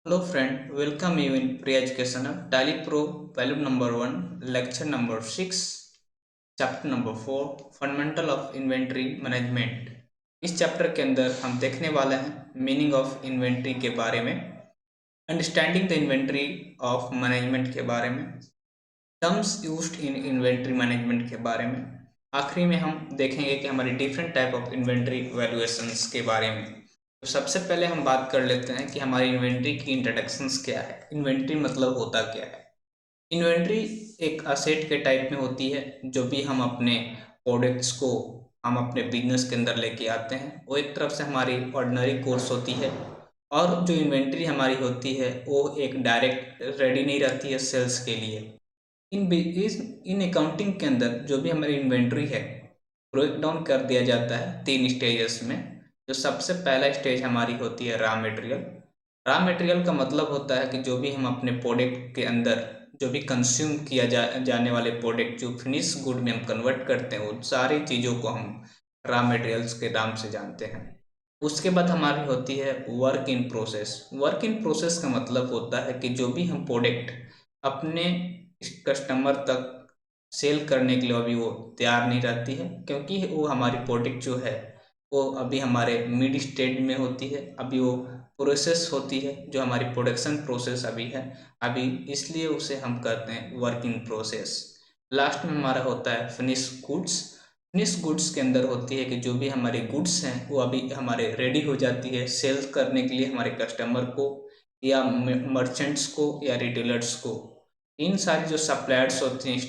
Hello friend, welcome you in Pre Education Tally Pro Volume number 1, Lecture number 6, Chapter number 4, Fundamental of Inventory Management। इस chapter के अंदर हम देखने वाले हैं मीनिंग ऑफ इन्वेंट्री के बारे में, understanding the inventory of management के बारे में, terms used in inventory management के बारे में। आखिरी में हम देखेंगे कि हमारी different type of inventory valuations के बारे में। तो सबसे पहले हम बात कर लेते हैं कि हमारी इन्वेंट्री की इंट्रोडक्शंस क्या है, इन्वेंट्री मतलब होता क्या है। इन्वेंट्री एक असेट के टाइप में होती है। जो भी हम अपने प्रोडक्ट्स को हम अपने बिजनेस के अंदर लेके आते हैं वो एक तरफ से हमारी ऑर्डिनरी कोर्स होती है, और जो इन्वेंट्री हमारी होती है वो एक डायरेक्ट रेडी नहीं रहती है सेल्स के लिए। इन अकाउंटिंग के अंदर जो भी हमारी इन्वेंट्री है ब्रेक डाउन कर दिया जाता है 3 स्टेजेस में। जो सबसे पहला स्टेज हमारी होती है रॉ मटेरियल। रॉ मटेरियल का मतलब होता है कि जो भी हम अपने प्रोडक्ट के अंदर जो भी कंज्यूम किया जाने वाले प्रोडक्ट जो फिनिश गुड में हम कन्वर्ट करते हैं वो सारी चीज़ों को हम रॉ मटेरियल्स के नाम से जानते हैं। उसके बाद हमारी होती है work in process. Work in process का मतलब होता है कि जो भी हम प्रोडक्ट अपने कस्टमर तक सेल करने के लिए अभी वो तैयार नहीं रहती है, क्योंकि वो हमारी प्रोडक्ट जो है वो अभी हमारे मिड स्टेज में होती है, अभी वो प्रोसेस होती है, जो हमारी प्रोडक्शन प्रोसेस अभी है अभी, इसलिए उसे हम कहते हैं वर्क इन प्रोसेस। लास्ट में हमारा होता है फिनिश गुड्स। फिनिश गुड्स के अंदर होती है कि जो भी हमारे गुड्स हैं वो अभी हमारे रेडी हो जाती है सेल करने के लिए हमारे कस्टमर को या मर्चेंट्स को या रिटेलर्स को। इन सारी जो सप्लायर्स होते हैं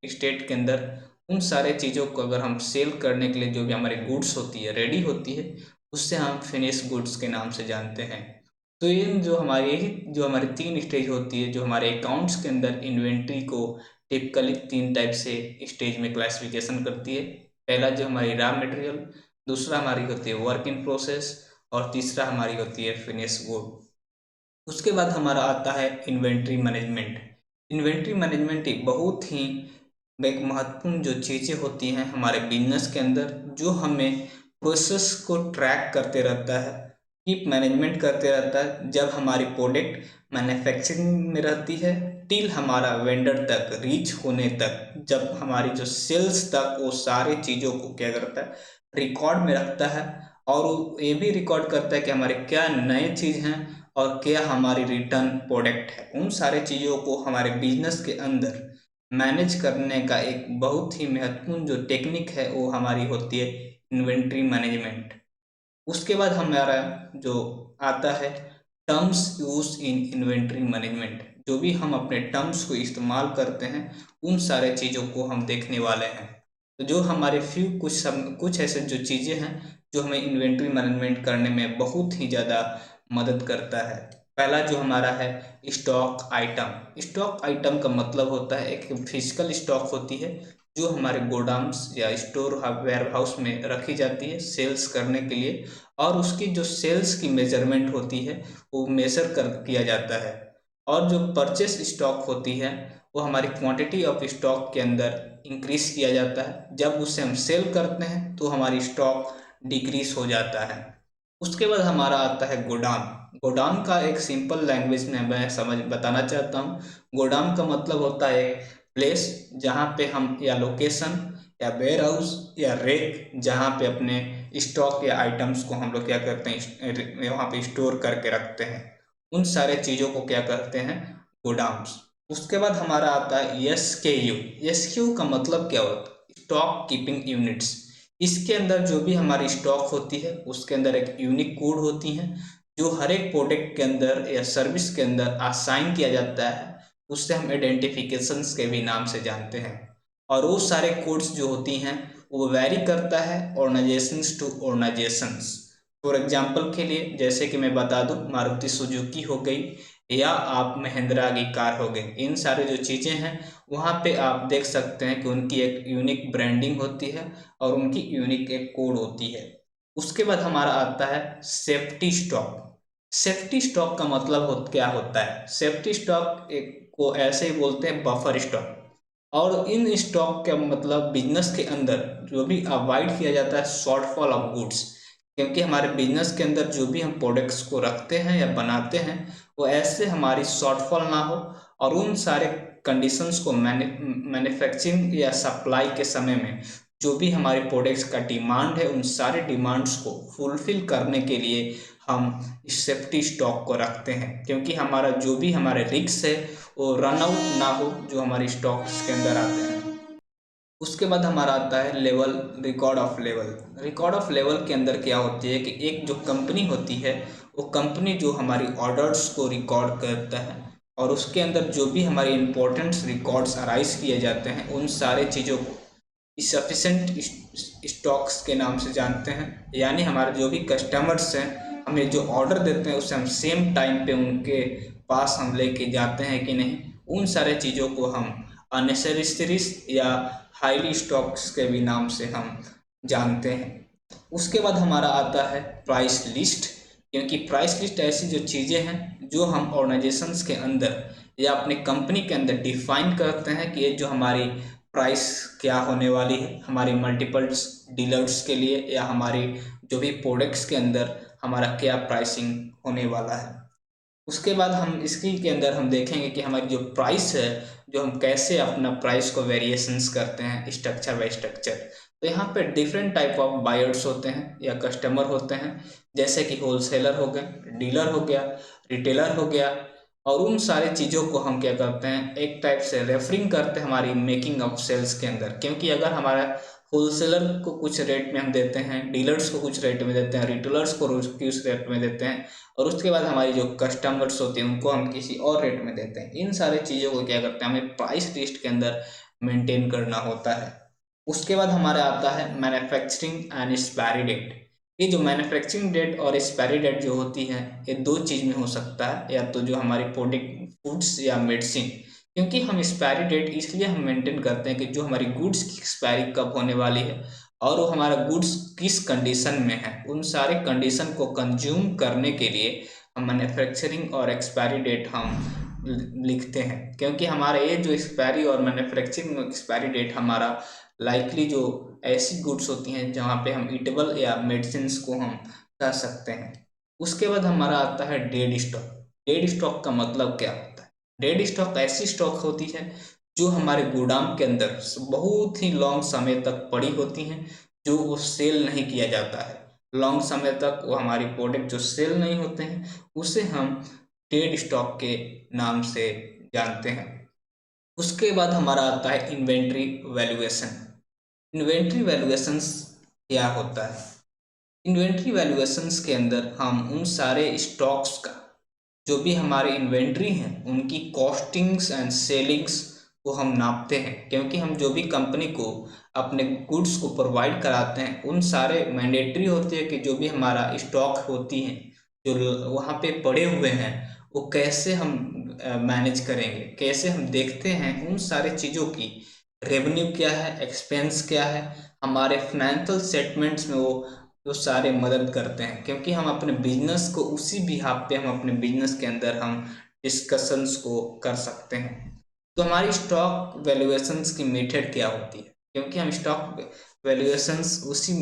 स्टेट के अंदर, उन सारे चीज़ों को अगर हम सेल करने के लिए जो भी हमारी गुड्स होती है रेडी होती है उससे हम फिनिश गुड्स के नाम से जानते हैं। तो इन जो हमारी यही जो हमारी 3 स्टेज होती है जो हमारे अकाउंट्स के अंदर इन्वेंट्री को टिपिकली 3 टाइप से स्टेज में क्लासिफिकेशन करती है। पहला जो हमारी रॉ मटेरियल, दूसरा हमारी होती है वर्क इन प्रोसेस, और तीसरा हमारी होती है फिनिश गुड। उसके बाद हमारा आता है इन्वेंट्री मैनेजमेंट। इन्वेंट्री मैनेजमेंट एक बहुत ही एक महत्वपूर्ण जो चीज़ें होती हैं हमारे बिजनेस के अंदर, जो हमें प्रोसेस को ट्रैक करते रहता है, कीप मैनेजमेंट करते रहता है जब हमारी प्रोडक्ट मैन्युफैक्चरिंग में रहती है टिल हमारा वेंडर तक रीच होने तक, जब हमारी जो सेल्स तक वो सारी चीज़ों को क्या करता है रिकॉर्ड में रखता है, और वो ये भी रिकॉर्ड करता है कि हमारे क्या नए चीज़ हैं और क्या हमारी रिटर्न प्रोडक्ट है। उन सारे चीज़ों को हमारे बिजनेस के अंदर मैनेज करने का एक बहुत ही महत्वपूर्ण जो टेक्निक है वो हमारी होती है इन्वेंट्री मैनेजमेंट। उसके बाद हमारा जो आता है terms use in inventory management. जो भी हम अपने टर्म्स को इस्तेमाल करते हैं उन सारे चीज़ों को हम देखने वाले हैं। तो जो हमारे कुछ ऐसे जो चीज़ें हैं जो हमें इन्वेंट्री मैनेजमेंट करने में बहुत ही ज़्यादा मदद करता है। पहला जो हमारा है स्टॉक आइटम। स्टॉक आइटम का मतलब होता है एक फिजिकल स्टॉक होती है जो हमारे गोडाउन्स या स्टोर वेयर हाउस में रखी जाती है सेल्स करने के लिए, और उसकी जो सेल्स की मेजरमेंट होती है वो मेजर कर किया जाता है। और जो परचेस स्टॉक होती है वो हमारी क्वांटिटी ऑफ स्टॉक के अंदर इंक्रीज किया जाता है, जब उसे हम सेल करते हैं तो हमारी स्टॉक डिक्रीज हो जाता है। उसके बाद हमारा आता है गोडाउन। गोडाउन का एक सिंपल लैंग्वेज में मैं समझ बताना चाहता हूँ। गोडाउन का मतलब होता है प्लेस जहाँ पे हम या लोकेशन या वेयर हाउस या रेक जहाँ पे अपने स्टॉक या आइटम्स को हम लोग क्या करते हैं वहाँ पे स्टोर करके रखते हैं, उन सारे चीज़ों को क्या करते हैं गोडाउन्स। उसके बाद हमारा आता है एसकेयू। एसकेयू का मतलब क्या होता है स्टॉक कीपिंग यूनिट्स। इसके अंदर जो भी हमारी स्टॉक होती है उसके अंदर एक यूनिक कोड होती है जो हर एक प्रोडक्ट के अंदर या सर्विस के अंदर असाइन किया जाता है, उससे हम आइडेंटिफिकेशंस के भी नाम से जानते हैं। और वो सारे कोड्स जो होती हैं वो वैरी करता है organisations to organisations. For example के लिए जैसे कि मैं बता दूं मारुति सुजुकी हो गई या आप महिंद्रा की कार हो गई, इन सारे जो चीज़ें हैं वहाँ पे आप देख सकते हैं कि उनकी एक यूनिक ब्रांडिंग होती है और उनकी यूनिक एक कोड होती है। उसके बाद हमारा आता है सेफ्टी स्टॉक। सेफ्टी स्टॉक का मतलब क्या होता है, सेफ्टी स्टॉक एक को ऐसे ही बोलते हैं बफर स्टॉक। और इन स्टॉक का मतलब बिजनेस के अंदर जो भी अवॉइड किया जाता है शॉर्टफॉल ऑफ गुड्स, क्योंकि हमारे बिजनेस के अंदर जो भी हम प्रोडक्ट्स को रखते हैं या बनाते हैं वो ऐसे हमारी शॉर्टफॉल ना हो, और उन सारे कंडीशंस को मैन्युफैक्चरिंग या सप्लाई के समय में जो भी हमारे प्रोडक्ट्स का डिमांड है उन सारे डिमांड्स को फुलफिल करने के लिए हम इस सेफ्टी स्टॉक को रखते हैं, क्योंकि हमारा जो भी हमारे रिस्क है वो रन आउट ना हो जो हमारी स्टॉक्स के अंदर आते हैं। उसके बाद हमारा आता है level, record of level. Record of level के अंदर क्या होती है कि एक जो कंपनी होती है वो कंपनी जो हमारी ऑर्डर्स को रिकॉर्ड करता है और उसके अंदर जो भी हमारे इम्पोर्टेंट रिकॉर्ड्स अराइज किए जाते हैं उन सारे चीज़ों को सफिशेंट स्टॉक्स के नाम से जानते हैं। यानी हमारे जो भी कस्टमर्स हैं हमें जो ऑर्डर देते हैं उसे हम सेम टाइम पे उनके पास हम लेके जाते हैं कि नहीं, उन सारे चीज़ों को हम अननेसेसरी या हाईली स्टॉक्स के भी नाम से हम जानते हैं। उसके बाद हमारा आता है प्राइस लिस्ट, क्योंकि प्राइस लिस्ट ऐसी जो चीज़ें हैं जो हम ऑर्गेनाइजेशंस के अंदर या अपने कंपनी के अंदर डिफाइन करते हैं कि ये जो हमारी प्राइस क्या होने वाली है हमारी मल्टीपल्स डीलर्स के लिए या हमारी जो भी प्रोडक्ट्स के अंदर हमारा क्या प्राइसिंग होने वाला है। उसके बाद हम इसकी के अंदर हम देखेंगे कि हमारी जो प्राइस है जो हम कैसे अपना प्राइस को वेरिएशंस करते हैं स्ट्रक्चर बाय स्ट्रक्चर। तो यहाँ पे डिफरेंट टाइप ऑफ बायर्स होते हैं या कस्टमर होते हैं, जैसे कि होलसेलर हो गए, डीलर हो गया, रिटेलर हो गया, और उन सारे चीज़ों को हम क्या करते हैं एक टाइप से रेफरिंग करते हैं हमारी मेकिंग ऑफ सेल्स के अंदर। क्योंकि अगर हमारा होलसेलर को कुछ रेट में हम देते हैं, डीलर्स को कुछ रेट में देते हैं, रिटेलर्स को कुछ रेट में देते हैं, और उसके बाद हमारी जो कस्टमर्स होते हैं उनको हम किसी और रेट में देते हैं, इन सारे चीज़ों को क्या करते हैं हमें प्राइस लिस्ट के अंदर मेंटेन करना होता है। उसके बाद हमारा आता है मैन्युफैक्चरिंग एंड एक्सपायरी डेट। ये जो मैन्युफैक्चरिंग डेट और एक्सपायरी डेट जो होती है ये दो चीज़ में हो सकता है, या तो जो हमारी प्रोडक्ट फूड्स या मेडिसिन। क्योंकि हम एक्सपायरी डेट इसलिए हम मेंटेन करते हैं कि जो हमारी गुड्स की एक्सपायरी कब होने वाली है और वो हमारा गुड्स किस कंडीशन में है, उन सारे कंडीशन को कंज्यूम करने के लिए हम मैन्युफैक्चरिंग और एक्सपायरी डेट हम लिखते हैं। क्योंकि हमारा ये जो एक्सपायरी और मैन्युफैक्चरिंग एक्सपायरी डेट हमारा लाइकली जो ऐसी गुड्स होती हैं जहाँ पे हम ईटेबल या मेडिसिन को हम कह सकते हैं। उसके बाद हमारा आता है डेड स्टॉक। डेड स्टॉक का मतलब क्या होता है? डेड स्टॉक ऐसी स्टॉक होती है जो हमारे गोदाम के अंदर बहुत ही लॉन्ग समय तक पड़ी होती हैं, जो वो सेल नहीं किया जाता है। लॉन्ग समय तक वो हमारी प्रोडक्ट जो सेल नहीं होते हैं उसे हम डेड स्टॉक के नाम से जानते हैं। उसके बाद हमारा आता है इन्वेंट्री वैल्यूएशन। इन्वेंट्री वैल्यूएशंस क्या होता है? इन्वेंट्री वैल्यूएशंस के अंदर हम उन सारे स्टॉक्स का जो भी हमारे इन्वेंट्री हैं उनकी कॉस्टिंग्स एंड सेलिंग्स को हम नापते हैं। क्योंकि हम जो भी कंपनी को अपने गुड्स को प्रोवाइड कराते हैं उन सारे मैंडेटरी होती है कि जो भी हमारा स्टॉक होती हैं जो वहाँ पे पड़े हुए हैं वो कैसे हम मैनेज करेंगे, कैसे हम देखते हैं उन सारे चीज़ों की रेवेन्यू क्या है, एक्सपेंस क्या है, हमारे फाइनेंशियल स्टेटमेंट्स में वो सारे मदद करते हैं। क्योंकि हम अपने बिजनेस को उसी बिहाफ पे हम अपने बिजनेस के अंदर हम डिस्कशंस को कर सकते हैं। तो हमारी स्टॉक वैल्यूएशंस की मेथड क्या होती है? क्योंकि हम स्टॉक वैल्यूएशंस उसी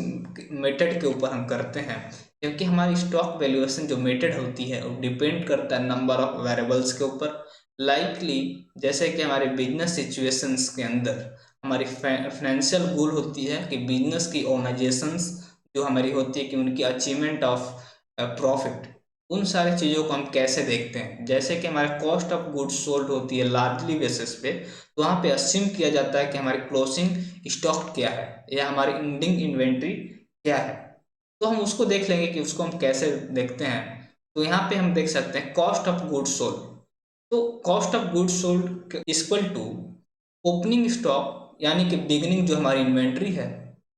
मेथड के ऊपर हम करते हैं, क्योंकि हमारी स्टॉक वैल्यूएशन जो मेथड होती है वो डिपेंड करता है नंबर ऑफ वेरिएबल्स के ऊपर। लाइकली जैसे कि हमारे बिजनेस सिचुएशंस के अंदर हमारी फाइनेंशियल गोल होती है कि बिजनेस की ऑर्गेनाइजेशंस जो हमारी होती है कि उनकी अचीवमेंट ऑफ प्रॉफिट, उन सारी चीज़ों को हम कैसे देखते हैं। जैसे कि हमारे कॉस्ट ऑफ गुड्स सोल्ड होती है लार्जली बेसिस पे, तो वहाँ पे अस्यूम किया जाता है कि हमारी क्लोजिंग स्टॉक क्या है या हमारी एंडिंग इन्वेंट्री क्या है। तो हम उसको देख लेंगे कि उसको हम कैसे देखते हैं। तो यहाँ पे हम देख सकते हैं कॉस्ट ऑफ गुड्स सोल्ड। तो cost of goods sold equal to opening stock, यानी कि बिगिनिंग जो हमारी इन्वेंट्री है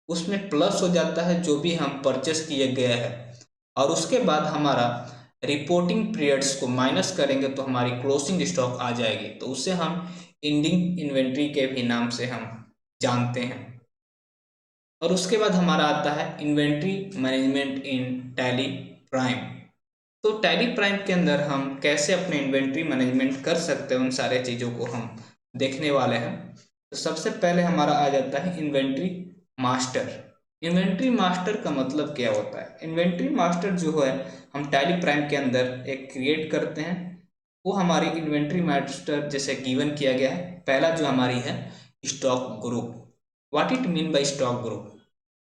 उसमें प्लस हो जाता है जो भी हम परचेस किए गए हैं, और उसके बाद हमारा रिपोर्टिंग पीरियड्स को माइनस करेंगे तो हमारी क्लोजिंग स्टॉक आ जाएगी। तो उसे हम एंडिंग इन्वेंट्री के भी नाम से हम जानते हैं। और उसके बाद हमारा आता है इन्वेंट्री मैनेजमेंट इन टैली प्राइम। तो टैली प्राइम के अंदर हम कैसे अपने इन्वेंट्री मैनेजमेंट कर सकते हैं उन सारे चीज़ों को हम देखने वाले हैं। तो सबसे पहले हमारा आ जाता है इन्वेंट्री मास्टर। इन्वेंट्री मास्टर का मतलब क्या होता है? इन्वेंट्री मास्टर जो है हम टैली प्राइम के अंदर एक क्रिएट करते हैं। वो हमारी इन्वेंट्री मास्टर जैसे गिवन किया गया है। पहला जो हमारी है stock group. What it mean by stock group?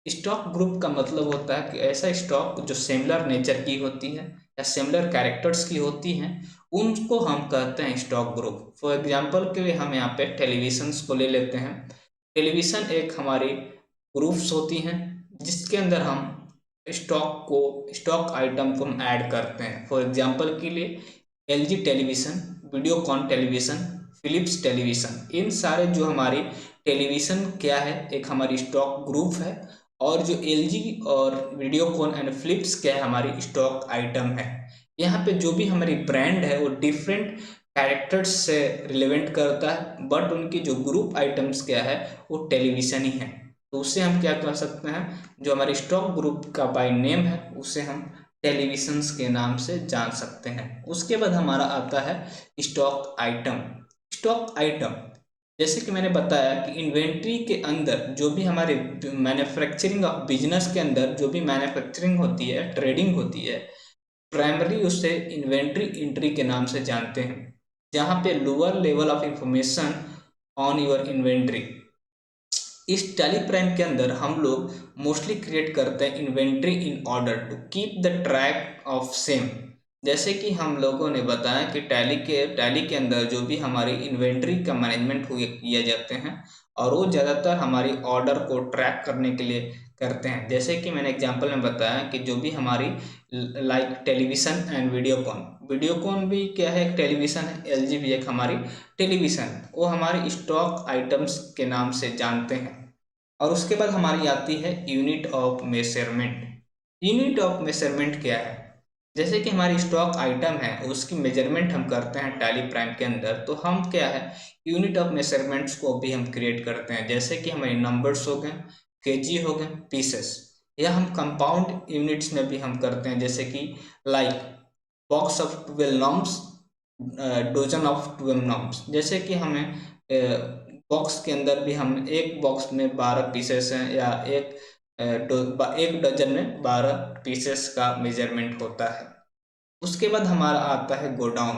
Stock group का मतलब होता है कि ऐसा स्टॉक जो सिमिलर नेचर की होती है या सिमिलर कैरेक्टर्स की होती हैं, उनको हम कहते हैं स्टॉक ग्रुप। फॉर एग्जांपल के लिए हम यहाँ पे टेलीविजन्स को ले लेते हैं। टेलीविज़न एक हमारी ग्रुप्स होती हैं जिसके अंदर हम स्टॉक आइटम को हम ऐड करते हैं। फॉर एग्जांपल के लिए LG television, Videocon television, Philips television, इन सारे जो हमारी टेलीविज़न क्या है, एक हमारी स्टॉक ग्रुप है। और जो एलजी और वीडियोकॉन एंड फिलिप्स क्या है, हमारी स्टॉक आइटम है। यहाँ पे जो भी हमारी ब्रांड है वो डिफरेंट कैरेक्टर्स से रिलेवेंट करता है, बट उनकी जो ग्रुप आइटम्स क्या है वो टेलीविज़न ही है। तो उससे हम क्या कर सकते हैं, जो हमारे स्टॉक ग्रुप का बाय नेम है उसे हम टेलीविजन्स के नाम से जान सकते हैं। उसके बाद हमारा आता है स्टॉक आइटम। स्टॉक आइटम जैसे कि मैंने बताया कि इन्वेंट्री के अंदर जो भी हमारे मैन्युफैक्चरिंग बिजनेस के अंदर जो भी मैन्युफैक्चरिंग होती है, ट्रेडिंग होती है, प्राइमरी उसे इन्वेंट्री एंट्री के नाम से जानते हैं, जहाँ पे lower level of information on your inventory. इस टैली प्राइम के अंदर हम लोग मोस्टली क्रिएट करते हैं inventory in order to keep the track of same. जैसे कि हम लोगों ने बताया कि टैली के अंदर जो भी हमारी इन्वेंट्री का मैनेजमेंट किया जाते हैं, और वो ज़्यादातर हमारी ऑर्डर को ट्रैक करने के लिए करते हैं। जैसे कि मैंने एग्जांपल में बताया कि जो भी हमारी लाइक टेलीविज़न एंड वीडियोकॉन भी क्या है, एक टेलीविज़न है। एलजी भी एक हमारी टेलीविज़न, वो हमारे स्टॉक आइटम्स के नाम से जानते हैं। और उसके बाद हमारी आती है unit of measurement. Unit of measurement क्या है? जैसे कि हमारी स्टॉक आइटम है उसकी मेजरमेंट हम करते हैं टैली प्राइम के अंदर, तो हम क्या है यूनिट ऑफ मेजरमेंट्स को भी हम क्रिएट करते हैं। जैसे कि हमारे नंबर्स हो गए, केजी हो गए, पीसेस, या हम कंपाउंड यूनिट्स में भी हम करते हैं। जैसे कि like box of 12 norms, dozen of 12 norms. जैसे कि हमें बॉक्स के अंदर भी हम एक बॉक्स में 12 पीसेस हैं, या एक डजन में 12 पीसेस का मेजरमेंट होता है। उसके बाद हमारा आता है गोडाउन।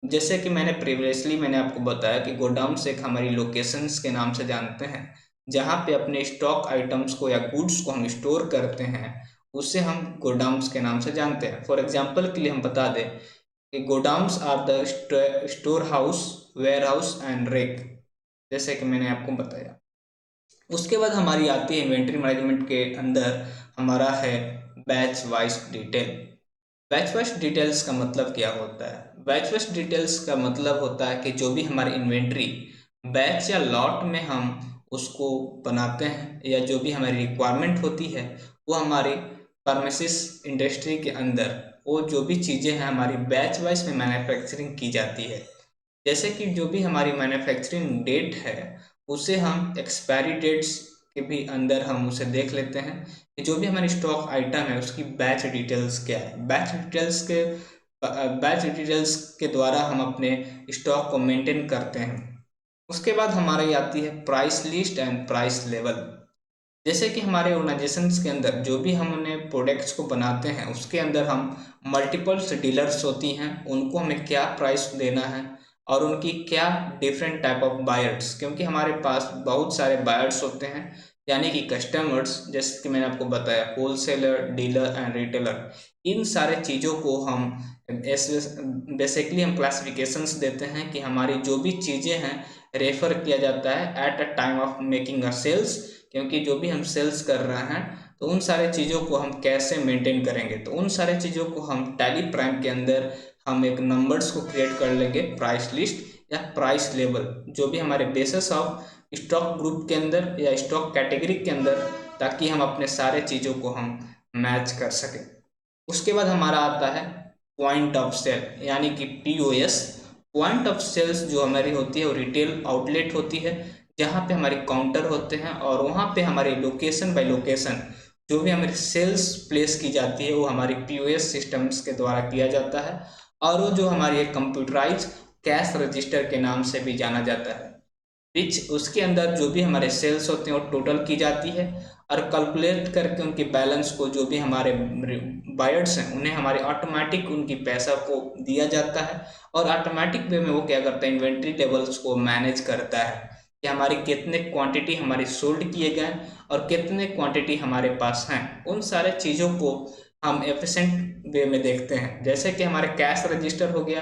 जैसे कि मैंने आपको बताया कि गोडाउन एक हमारी लोकेशंस के नाम से जानते हैं, जहाँ पे अपने स्टॉक आइटम्स को या गुड्स को हम स्टोर करते हैं, उसे हम गोडाउन्स के नाम से जानते हैं। फॉर एग्जांपल के लिए हम बता दें कि godowns are the storehouse, warehouse and rack, जैसे कि मैंने आपको बताया। उसके बाद हमारी आती है इन्वेंट्री मैनेजमेंट के अंदर हमारा है batch wise detail. Batch wise details का मतलब क्या होता है? बैच वाइज डिटेल्स का मतलब होता है कि जो भी हमारी इन्वेंट्री बैच या लॉट में हम उसको बनाते हैं, या जो भी हमारी रिक्वायरमेंट होती है, वो हमारी फार्मेसिस इंडस्ट्री के अंदर वो जो भी चीज़ें हैं हमारी बैच वाइज में मैन्युफैक्चरिंग की जाती है। जैसे कि जो भी हमारी मैन्युफैक्चरिंग डेट है उसे हम एक्सपायरी डेट्स के भी अंदर हम उसे देख लेते हैं कि जो भी हमारी स्टॉक आइटम है उसकी बैच डिटेल्स क्या है। बैच डिटेल्स के द्वारा हम अपने स्टॉक को मेंटेन करते हैं। उसके बाद हमारी आती है price list and price level. जैसे कि हमारे ऑर्गेनाइजेशंस के अंदर जो भी हम उन्हें प्रोडक्ट्स को बनाते हैं उसके अंदर हम मल्टीपल्स डीलर्स होती हैं, उनको हमें क्या प्राइस देना है, और उनकी क्या डिफरेंट टाइप ऑफ बायर्स, क्योंकि हमारे पास बहुत सारे बायर्स होते हैं, यानी कि कस्टमर्स। जैसे कि मैंने आपको बताया होलसेलर, डीलर एंड रिटेलर, इन सारे चीज़ों को हम बेसिकली हम क्लासिफिकेशंस देते हैं कि हमारी जो भी चीज़ें हैं रेफर किया जाता है at a time of making a sales, क्योंकि जो भी हम सेल्स कर रहे हैं तो उन सारे चीज़ों को हम कैसे मेंटेन करेंगे, तो उन सारे चीज़ों को हम टैली प्राइम के अंदर हम एक नंबर्स को क्रिएट कर लेंगे, प्राइस लिस्ट या प्राइस लेवल, जो भी हमारे बेसिस ऑफ स्टॉक ग्रुप के अंदर या स्टॉक कैटेगरी के अंदर, ताकि हम अपने सारे चीज़ों को हम मैच कर सकें। उसके बाद हमारा आता है पॉइंट ऑफ सेल, यानी कि POS। पॉइंट ऑफ सेल्स जो हमारी होती है वो रिटेल आउटलेट होती है, जहाँ पे हमारे काउंटर होते हैं, और वहाँ पे हमारे लोकेशन बाय लोकेशन जो भी हमारी सेल्स प्लेस की जाती है वो हमारी POS सिस्टम्स के द्वारा किया जाता है, और वो जो हमारी एक कंप्यूटराइज कैश रजिस्टर के नाम से भी जाना जाता है। विच उसके अंदर जो भी हमारे सेल्स होते हैं वो टोटल की जाती है, और कैलकुलेट करके उनके बैलेंस को जो भी हमारे बायर्स हैं उन्हें हमारे ऑटोमेटिक उनकी पैसा को दिया जाता है और ऑटोमेटिक वे में वो क्या करता है, इन्वेंट्री लेवल्स को मैनेज करता है कि हमारी कितने क्वांटिटी हमारी सोल्ड किए गए और कितने क्वांटिटी हमारे पास हैं। उन सारे चीज़ों को हम एफिशिएंट वे में देखते हैं, जैसे कि हमारे कैश रजिस्टर हो गया,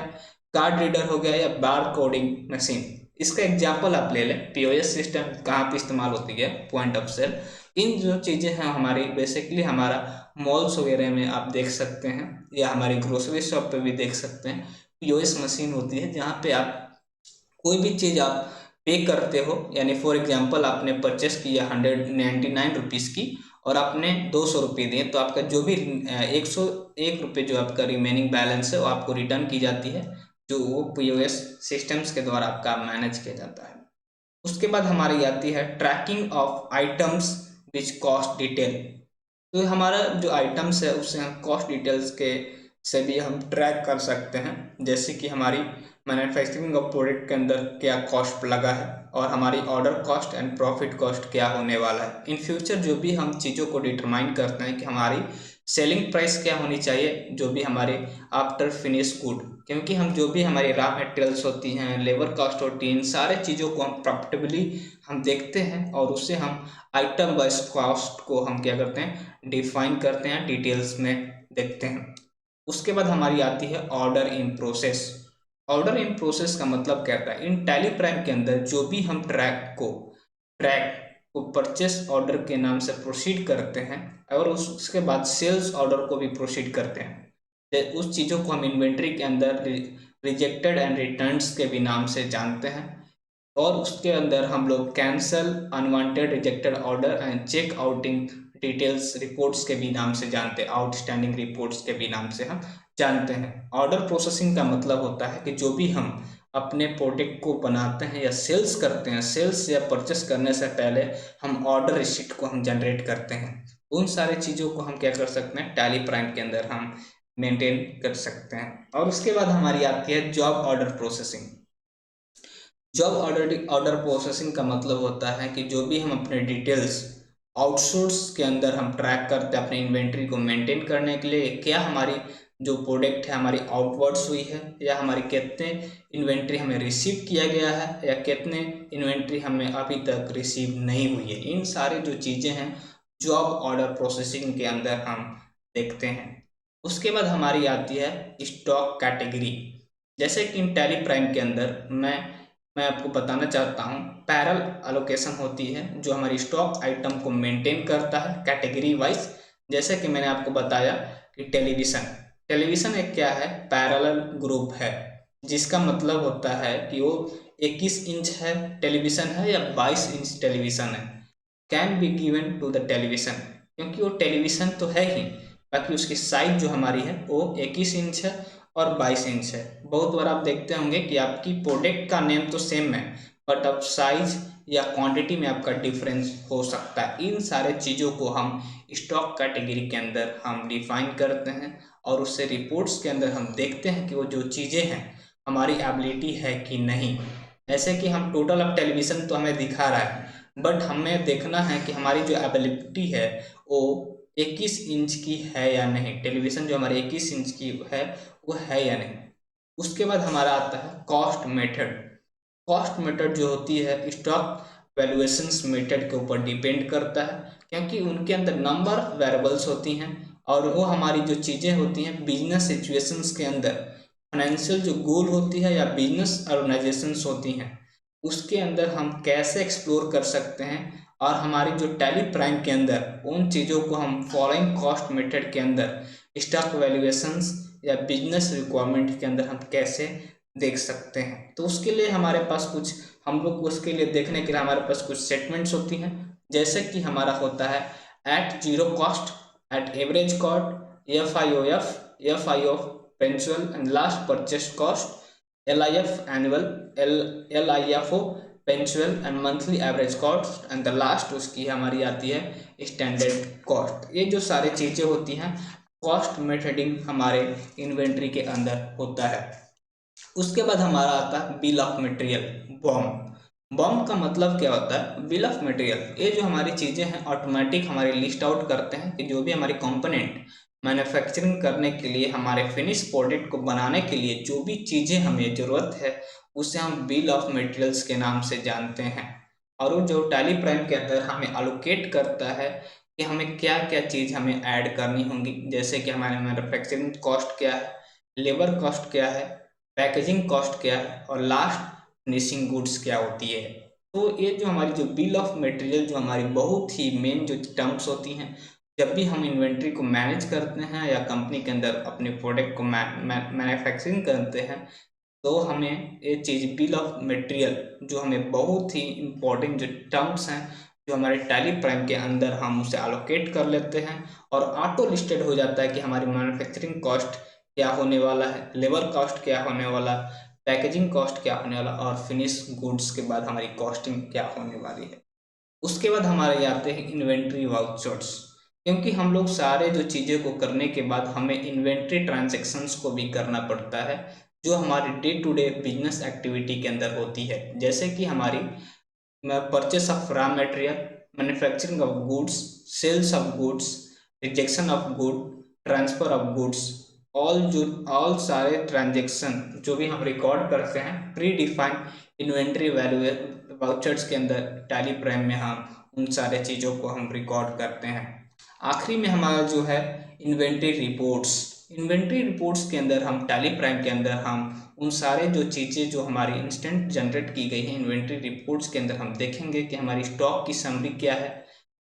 कार्ड रीडर हो गया या बार कोडिंग मशीन। इसका एग्जाम्पल आप ले लें, पीओएस सिस्टम कहाँ पे इस्तेमाल होती है, पॉइंट ऑफ सेल। इन जो चीज़ें हैं हमारी बेसिकली हमारा मॉल्स वगैरह में आप देख सकते हैं या हमारी ग्रोसरी शॉप पे भी देख सकते हैं। पीओएस मशीन होती है जहाँ पे आप कोई भी चीज़ आप पे करते हो, यानी फॉर एग्जांपल आपने परचेस किया 199 रुपीज़ की और आपने 200 रुपये दिए, तो आपका जो भी 101 रुपये जो आपका रिमेनिंग बैलेंस है वो आपको रिटर्न की जाती है, जो वो पीओएस सिस्टम्स के द्वारा आपका मैनेज किया जाता है। उसके बाद हमारी आती है tracking of items which cost detail. तो हमारा जो आइटम्स है उससे हम कॉस्ट डिटेल्स के से भी हम ट्रैक कर सकते हैं, जैसे कि हमारी मैन्युफैक्चरिंग ऑफ प्रोडक्ट के अंदर क्या कॉस्ट लगा है और हमारी order cost and profit cost क्या होने वाला है। इन फ्यूचर जो भी हम चीज़ों को डिटरमाइन करते हैं कि हमारी सेलिंग प्राइस क्या होनी चाहिए, जो भी हमारे आफ्टर फिनिश गुड, क्योंकि हम जो भी हमारी रॉ मटेरियल्स होती हैं, लेबर कॉस्ट होती है, इन सारे चीज़ों को हम प्रॉफिटेबली हम देखते हैं और उससे हम आइटम वाइज कॉस्ट को हम क्या करते हैं, डिफाइन करते हैं, डिटेल्स में देखते हैं। उसके बाद हमारी आती है order in process. Order in process का मतलब क्या है, इन टैली प्राइम के अंदर जो भी हम ट्रैक को परचेस ऑर्डर के नाम से प्रोसीड करते हैं और उसके बाद सेल्स ऑर्डर को भी प्रोसीड करते हैं, तो उस चीज़ों को हम इन्वेंट्री के अंदर रिजेक्टेड एंड रिटर्न्स के भी नाम से जानते हैं। और उसके अंदर हम लोग cancel, unwanted, rejected order and check outing details reports के भी नाम से जानते हैं, आउटस्टैंडिंग रिपोर्ट्स के भी नाम से हम जानते हैं। ऑर्डर प्रोसेसिंग का मतलब होता है कि जो भी हम अपने प्रोडक्ट को बनाते हैं या सेल्स करते हैं, सेल्स या परचेस करने से पहले हम ऑर्डर रिसीट को हम जनरेट करते हैं। उन सारे चीज़ों को हम क्या कर सकते हैं, टैली प्राइम के अंदर हम मेंटेन कर सकते हैं। और उसके बाद हमारी आती है job order processing. Job order processing का मतलब होता है कि जो भी हम अपने डिटेल्स आउटसोर्स के अंदर हम ट्रैक करते हैं अपने इन्वेंट्री को मेंटेन करने के लिए, क्या हमारी जो प्रोडक्ट है हमारी आउटवर्ड्स हुई है या हमारी कितने इन्वेंट्री हमें रिसीव किया गया है या कितने इन्वेंट्री हमें अभी तक रिसीव नहीं हुई है। इन सारी जो चीज़ें हैं जॉब ऑर्डर प्रोसेसिंग के अंदर हम देखते हैं। उसके बाद हमारी आती है स्टॉक कैटेगरी। जैसे कि इन टैली प्राइम के अंदर मैं आपको बताना चाहता हूँ, पैरल एलोकेशन होती है जो हमारी स्टॉक आइटम को मेंटेन करता है कैटेगरी वाइज। जैसे कि मैंने आपको बताया कि टेलीविज़न एक क्या है, पैरेलल ग्रुप है, जिसका मतलब होता है कि वो 21 इंच है टेलीविज़न है या 22 इंच टेलीविज़न है, can be given to the television, क्योंकि वो टेलीविज़न तो है ही, बाकी उसकी साइज जो हमारी है वो 21 इंच है और 22 इंच है। बहुत बार आप देखते होंगे कि आपकी प्रोडक्ट का नेम तो सेम है बट अब साइज या क्वांटिटी में आपका डिफरेंस हो सकता है। इन सारे चीज़ों को हम स्टॉक कैटेगरी के अंदर हम डिफाइन करते हैं और उससे रिपोर्ट्स के अंदर हम देखते हैं कि वो जो चीज़ें हैं हमारी एबिलिटी है कि नहीं। ऐसे कि हम टोटल अब टेलीविज़न तो हमें दिखा रहा है बट हमें देखना है कि हमारी जो एबिलिटी है वो 21 इंच की है या नहीं, टेलीविज़न जो हमारे 21 इंच की है वो है या नहीं। उसके बाद हमारा आता है कॉस्ट मेथड। कॉस्ट मेथड जो होती है स्टॉक वैल्यूएशंस मेथड के ऊपर डिपेंड करता है, क्योंकि उनके अंदर नंबर वेरिएबल्स होती हैं और वो हमारी जो चीज़ें होती हैं बिजनेस सिचुएशंस के अंदर, फाइनेंशियल जो गोल होती है या बिजनेस ऑर्गेनाइजेशंस होती हैं उसके अंदर हम कैसे एक्सप्लोर कर सकते हैं। और हमारी जो टैली प्राइम के अंदर उन चीज़ों को हम फॉलोइंग कॉस्ट मेथड के अंदर स्टॉक वैल्यूएशंस या बिजनेस रिक्वायरमेंट के अंदर हम कैसे देख सकते हैं। तो उसके लिए हमारे पास कुछ, हम लोग उसके लिए देखने के लिए हमारे पास कुछ स्टेटमेंट्स होती हैं, जैसे कि हमारा होता है at zero cost, at average cost, FIFO पेंचुअल and last purchase cost, LIF annual, LIFO पेंचुअल and monthly average cost and the last उसकी हमारी आती है स्टैंडर्ड कॉस्ट। ये जो सारी चीज़ें होती हैं कॉस्ट मेथडिंग हमारे इन्वेंट्री के अंदर होता है। उसके बाद हमारा आता है bill of material, BOM. Bound का मतलब क्या होता है? Bill of material. ये जो हमारी चीज़ें हैं ऑटोमेटिक हमारी लिस्ट आउट करते हैं कि जो भी हमारी कंपोनेंट मैन्युफैक्चरिंग करने के लिए, हमारे फिनिश प्रोडक्ट को बनाने के लिए जो भी चीज़ें हमें ज़रूरत है उसे हम बिल ऑफ मटेरियल्स के नाम से जानते हैं। और वो जो टैली प्राइम के अंदर हमें अलोकेट करता है कि हमें क्या क्या चीज़ हमें ऐड करनी होंगी, जैसे कि हमारे मैन्युफैक्चरिंग कॉस्ट क्या है, लेबर कॉस्ट क्या है, पैकेजिंग कॉस्ट क्या है और लास्ट फिनिशिंग गुड्स क्या होती है। तो ये जो हमारी जो बिल ऑफ मटेरियल जो हमारी बहुत ही मेन जो टर्म्स होती हैं, जब भी हम इन्वेंट्री को मैनेज करते हैं या कंपनी के अंदर अपने प्रोडक्ट को मैन्युफैक्चरिंग करते हैं, तो हमें ये चीज़ बिल ऑफ मटेरियल जो हमें बहुत ही इम्पोर्टेंट जो टर्म्स हैं जो हमारे टैली प्राइम के अंदर हम उसे अलोकेट कर लेते हैं और ऑटो लिस्टेड हो जाता है कि हमारी मैन्युफैक्चरिंग कॉस्ट क्या होने वाला है, लेबर कॉस्ट क्या होने वाला, पैकेजिंग कॉस्ट क्या होने वाला और फिनिश गुड्स के बाद हमारी कॉस्टिंग क्या होने वाली है। उसके बाद हमारे आते हैं इन्वेंट्री वाउचर्स, क्योंकि हम लोग सारे जो चीज़ें को करने के बाद हमें इन्वेंट्री ट्रांजैक्शंस को भी करना पड़ता है जो हमारी day to day business activity के अंदर होती है, जैसे कि हमारी purchase of raw material, manufacturing of goods, sales of goods, rejection of good, transfer of goods, all सारे ट्रांजेक्शन जो भी हम रिकॉर्ड करते हैं predefined inventory value vouchers के अंदर टैली प्राइम में हम उन सारे चीज़ों को हम रिकॉर्ड करते हैं। आखिरी में हमारा जो है इन्वेंट्री रिपोर्ट्स। इन्वेंट्री रिपोर्ट्स के अंदर हम टैली प्राइम के अंदर हम उन सारे जो चीज़ें जो हमारी इंस्टेंट जनरेट की गई हैं इन्वेंट्री रिपोर्ट्स के अंदर हम देखेंगे कि हमारी स्टॉक की समरी क्या है,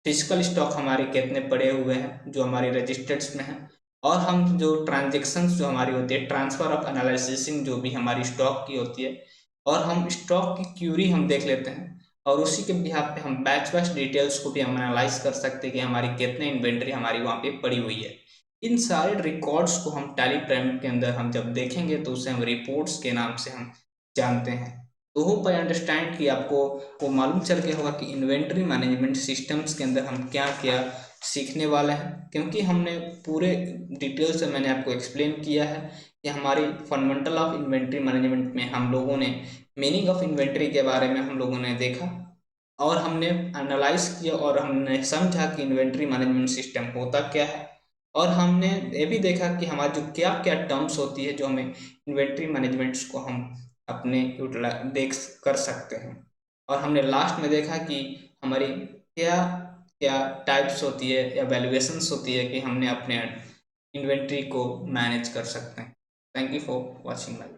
फिजिकल स्टॉक हमारे कितने पड़े हुए हैं जो हमारे रजिस्टर्स में हैं, और हम जो ट्रांजेक्शन्स जो हमारी होती है ट्रांसफ़र ऑफ एनालिसिसिंग जो भी हमारी स्टॉक की होती है, और हम स्टॉक की क्यूरी हम देख लेते हैं और उसी के बिहाफ पे हम बैच बैच डिटेल्स को भी हम एनालाइज कर सकते हैं कि हमारी कितने इन्वेंट्री हमारी वहाँ पे पड़ी हुई है। इन सारे रिकॉर्ड्स को हम टैली प्राइम के अंदर हम जब देखेंगे तो उसे हम रिपोर्ट्स के नाम से हम जानते हैं। तो होप आई अंडरस्टैंड कि आपको वो मालूम चल गया होगा कि इन्वेंट्री मैनेजमेंट सिस्टम्स के अंदर हम क्या क्या सीखने वाले हैं, क्योंकि हमने पूरे डिटेल से मैंने आपको एक्सप्लेन किया है कि हमारी फंडामेंटल ऑफ इन्वेंट्री मैनेजमेंट में हम लोगों ने मीनिंग ऑफ इन्वेंट्री के बारे में हम लोगों ने देखा और हमने एनालाइज किया और हमने समझा कि इन्वेंट्री मैनेजमेंट सिस्टम होता क्या है, और हमने ये भी देखा कि हमारी जो क्या क्या टर्म्स होती है जो हमें इन्वेंट्री मैनेजमेंट्स को हम अपने देख कर सकते हैं, और हमने लास्ट में देखा कि हमारी क्या क्या टाइप्स होती है या वैल्यूएशंस होती है कि हमने अपने इन्वेंट्री को मैनेज कर सकते हैं। Thank you for watching my